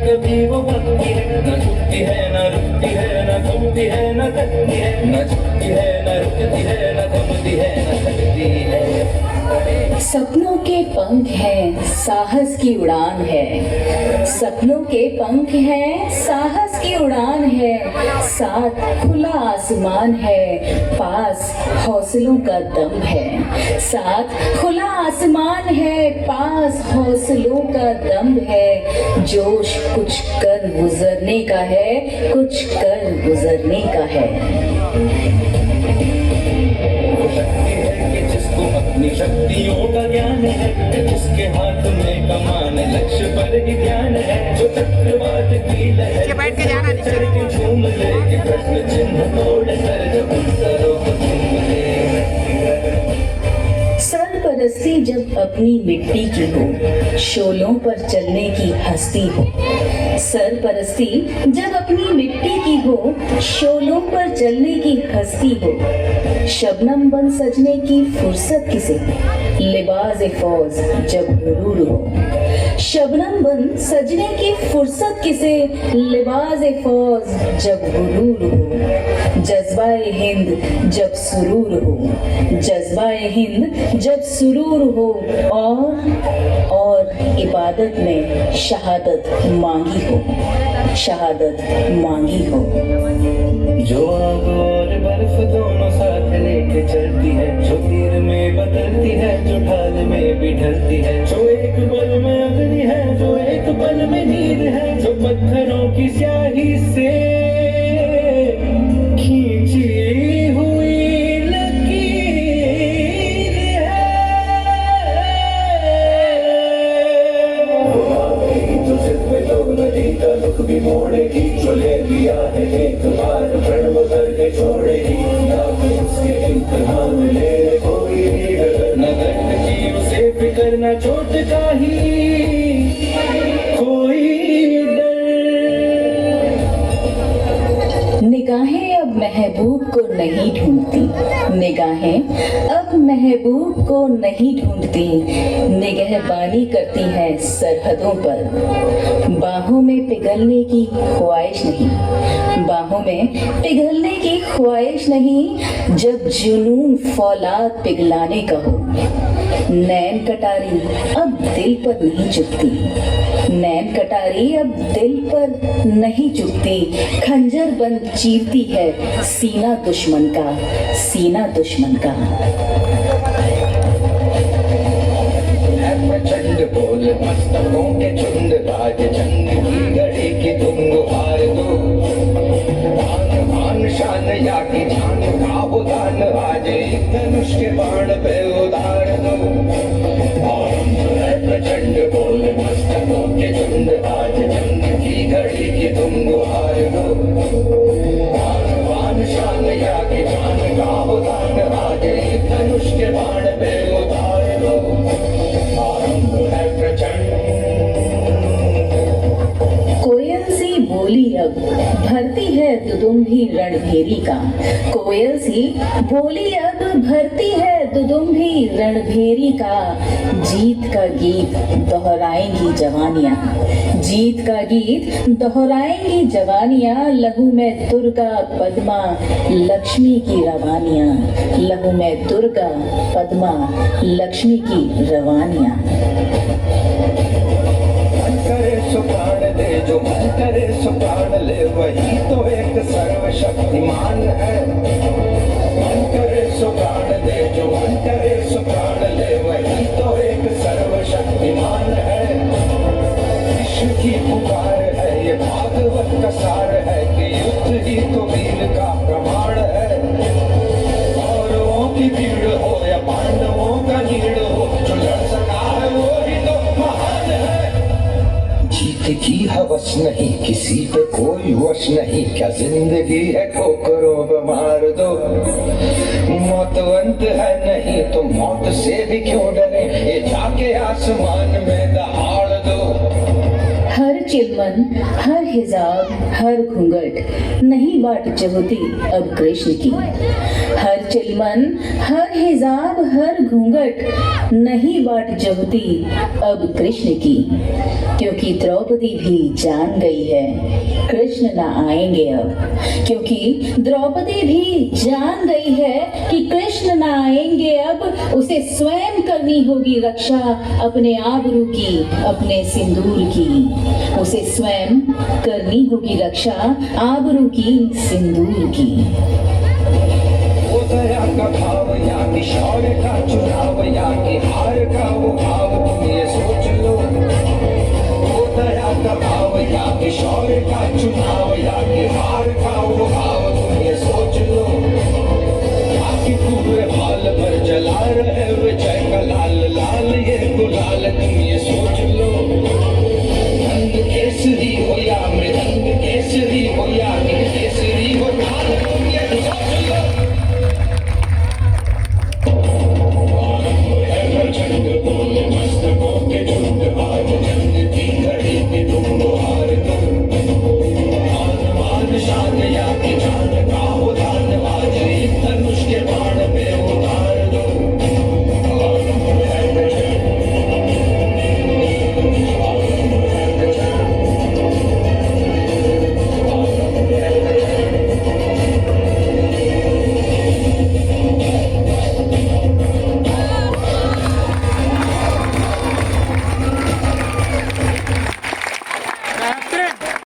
कभी वो बनती है, न झुकती है, न रुकती है, न थमती है, न थकती है, न झुकती है, न रुकती है, न थमती है, न थकती है। सपनों के पंख हैं, साहस की उड़ान है। सपनों के पंख हैं, साहस की उड़ान है। साथ खुला आसमान है, पास हौसलों का दम है। साथ खुला आसमान है, पास हौसलों का दम है। जोश कुछ कर गुजरने का है, कुछ कर गुजरने का है। अपनी शक्तियों का ज्ञान है, जिसके हाथ में कमान लक्ष्य पर ही ध्यान है। जो चक्रवात की लहर बैठ के जाना के झूम ले, कि प्रश्न चिन्ह तोड़ कर जब उत्तरों को चूम ले। सरपरस्ती जब अपनी मिट्टी की हो, शोलों पर चलने की हस्ती हो। सरपरस्ती जब अपनी मिट्टी की हो, शोलों पर चलने की हस्ती हो। शबनम बन सजने की फुर्सत किसे, लिबाज फौज जब गुरूर हो। शबनम बन सजने की फुर्सत किसे, लिबाज फौज जब गुरूर हो। जज्बाए हिंद जब सुरूर हो, जज्बाए हिंद जब सुरूर हो। और इबादत में शहादत मांगी हो, शहादत मांगी हो। जो आग और बर्फ दोनों साथ लेके चलती है, जो तीर में बदलती है, जो ढाल में भी ढलती है। जो एक पल में अग्नि है, जो एक पल में नीर है। जो पत्थरों की स्याही से खींची हुई लकीर है। जो सिर्फ लोग नदी का रुख भी मोड़ेगी, जो ले लिया है एक बार प्रण बदल के छोड़ेगी। ना उसके इम्तिहान ले कोई भी डर, न दर्द की उसे फिक्र, न चोट का ही कोई डर। निगाहें अब महबूब को नहीं ढूंढती, निगाहें अब महबूब को नहीं ढूंढती। निगहबानी करती है सरहदों पर, बाहों में पिघलने की ख्वाहिश नहीं, बाहों में पिघलने की ख्वाहिश नहीं। जब जुनून फौलाद पिघलाने का हो, नैन कटारी अब दिल पर नहीं चुभती, नैन कटारी अब दिल पर नहीं चुभती। खंजर बंद चीरती है सीना दुश्मन का, सीना दुश्मन का। प्रचंड बोल मस्तकों के झुंड, राज जंग की घड़ी की तुम गुहार दो। आन शान या की जान का हो दान, आज एक धनुष के बाण पे उतार दो। प्रचंड बोल मस्तकों के झुंड, राज जंग की घड़ी की तुम गुहार दो। आन शान या की जान का हो दान, आज एक धनुष के बाण पे उतार दो। कोयल सी बोली अब भरती है दुदुम्भी रणभेरी का। कोयल सी बोली अब भरती है दुदुम्भी रणभेरी का। जीत का गीत दोहराएंगी जवानियां, जीत का गीत दोहराएंगी जवानियां। लहू में दुर्गा पद्मा लक्ष्मी की रवानियां, लहू में दुर्गा पद्मा लक्ष्मी की रवानियां। करे सो प्राण दे, जो मन करे सो प्राण ले, वही तो एक सर्वशक्तिमान है। मन करे सो प्राण दे, जो मन करे सो प्राण ले, वही तो एक सर्वशक्तिमान है। विश्व की पुकार है, ये भागवत का सार है, कि युद्ध ही तो वीर का प्रमाण है। कौरवों की भीड़ हो या पांडवों का नीड़ हो, जो लड़ सका है वो ही तो महान है। जीते की हवस नहीं, किसी पे कोई वश नहीं, क्या जिंदगी है ठोकरों पे मार दो। मौत अंत है नहीं तो मौत से भी क्यों डरे, ये जाके आसमान में दहाड़ दो। हर चिलमन, हर हिजाब, हर घूंघट नहीं बाट चहुती अब कृष्ण की। हर चिलमन, हर हिजाब, हर घूंघट नहीं बाट चहुती अब कृष्ण की। क्योंकि द्रौपदी भी जान गई है कृष्ण न आएंगे अब। क्योंकि द्रौपदी भी जान गई है कि कृष्ण न आएंगे अब। उसे स्वयं करनी होगी रक्षा अपने आबरू की, अपने सिंदूर की। उसे स्वयं करनी होगी रक्षा आबरू की, सिंदूर की। वो दया का भाव या कि शौर्य का चुनाव, या कि हार का वो भाव, तुम ये सोच लो। वो दया का भाव या कि शौर्य का चुनाव, या